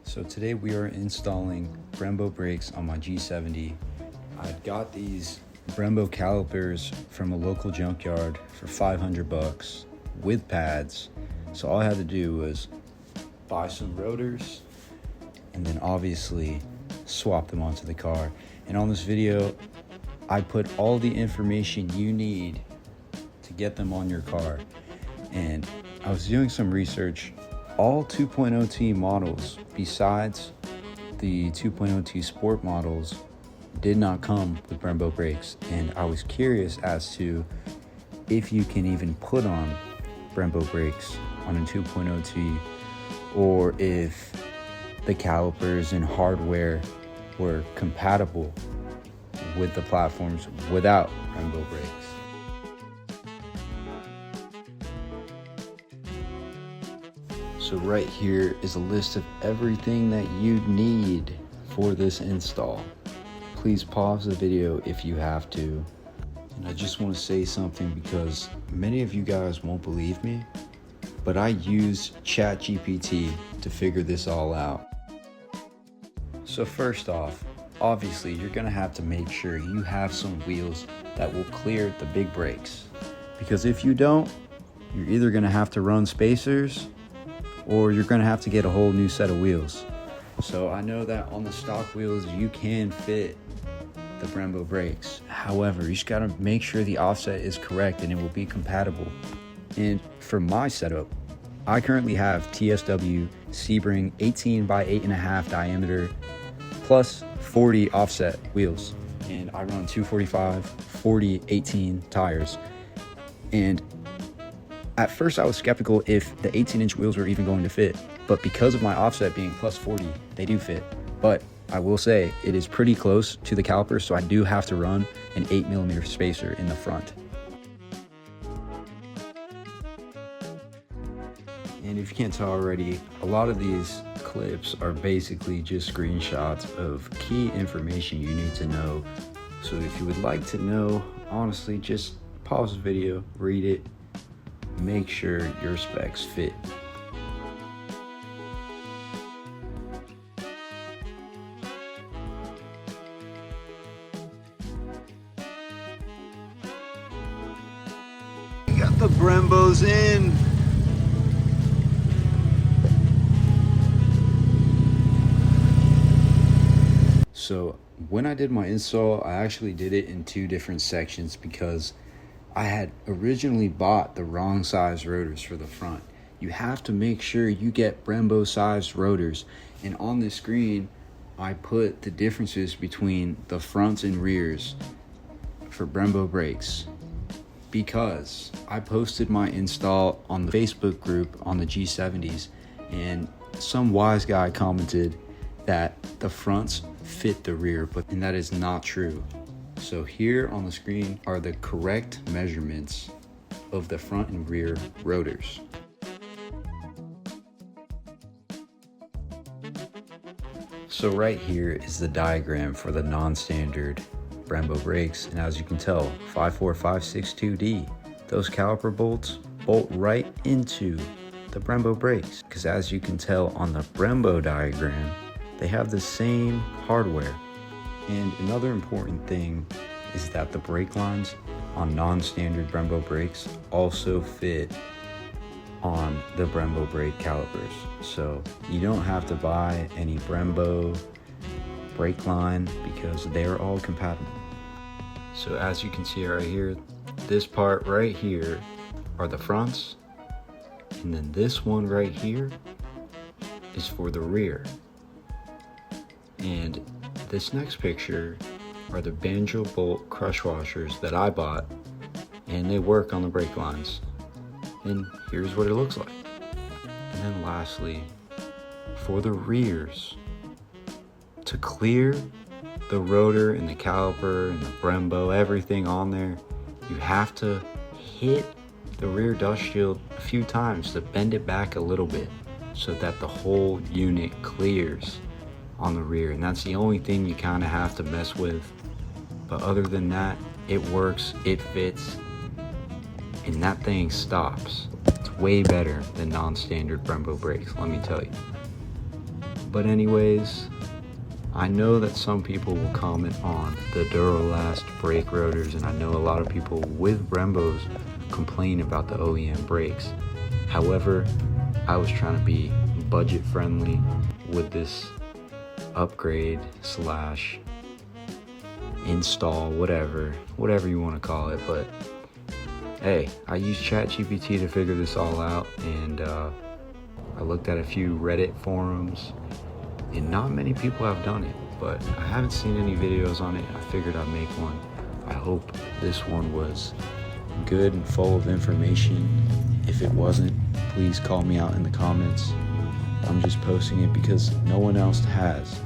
So today we are installing Brembo brakes on my G70. I got these Brembo calipers from a local junkyard for $500 with pads. So all I had to do was buy some rotors and then obviously swap them onto the car. And on this video, I put all the information you need to get them on your car. And I was doing some research. All 2.0T models, besides the 2.0T Sport models, did not come with Brembo brakes. And I was curious as to if you can even put on Brembo brakes on a 2.0T, or if the calipers and hardware were compatible with the platforms without Brembo brakes. So right here is a list of everything that you need for this install. Please pause the video if you have to. And I just want to say something because many of you guys won't believe me, but I used ChatGPT to figure this all out. So first off, obviously you're gonna have to make sure you have some wheels that will clear the big brakes. Because if you don't, you're either gonna have to run spacers or you're gonna have to get a whole new set of wheels. So I know that on the stock wheels, you can fit the Brembo brakes. However, you just gotta make sure the offset is correct and it will be compatible. And for my setup, I currently have TSW Sebring 18 by 8.5 diameter plus 40 offset wheels. And I run 245, 40, 18 tires. And at first I was skeptical if the 18-inch wheels were even going to fit, but because of my offset being plus 40, they do fit. But I will say it is pretty close to the calipers, so I do have to run an 8mm spacer in the front. And if you can't tell already, a lot of these clips are basically just screenshots of key information you need to know. So if you would like to know, honestly, just pause the video, read it, make sure your specs fit. We got the Brembos in. So when I did my install, I actually did it in two different sections because I had originally bought the wrong size rotors for the front. You have to make sure you get Brembo sized rotors. And on the screen, I put the differences between the fronts and rears for Brembo brakes because I posted my install on the Facebook group on the G70s, and some wise guy commented that the fronts fit the rear, and that is not true. So here on the screen are the correct measurements of the front and rear rotors. So right here is the diagram for the non-standard Brembo brakes, and as you can tell, 54562D, those caliper bolts bolt right into the Brembo brakes, because as you can tell on the Brembo diagram, they have the same hardware. And another important thing is that the brake lines on non-standard Brembo brakes also fit on the Brembo brake calipers. So you don't have to buy any Brembo brake line because they're all compatible. So as you can see right here, this part right here are the fronts, and then this one right here is for the rear. And this next picture are the banjo bolt crush washers that I bought, and they work on the brake lines. And here's what it looks like. And then lastly, for the rears, to clear the rotor and the caliper and the Brembo, everything on there, you have to hit the rear dust shield a few times to bend it back a little bit so that the whole unit clears on the rear. And that's the only thing you kind of have to mess with. But other than that, it works, it fits, and that thing stops. It's way better than non-standard Brembo brakes, let me tell you. But anyways, I know that some people will comment on the Duralast brake rotors, and I know a lot of people with Brembos complain about the OEM brakes. However, I was trying to be budget friendly with this upgrade slash install, whatever you want to call it. But hey, I used ChatGPT to figure this all out, and I looked at a few Reddit forums, and not many people have done it, but I haven't seen any videos on it. I figured I'd make one. I hope this one was good and full of information. If it wasn't, please call me out in the comments. I'm just posting it because no one else has.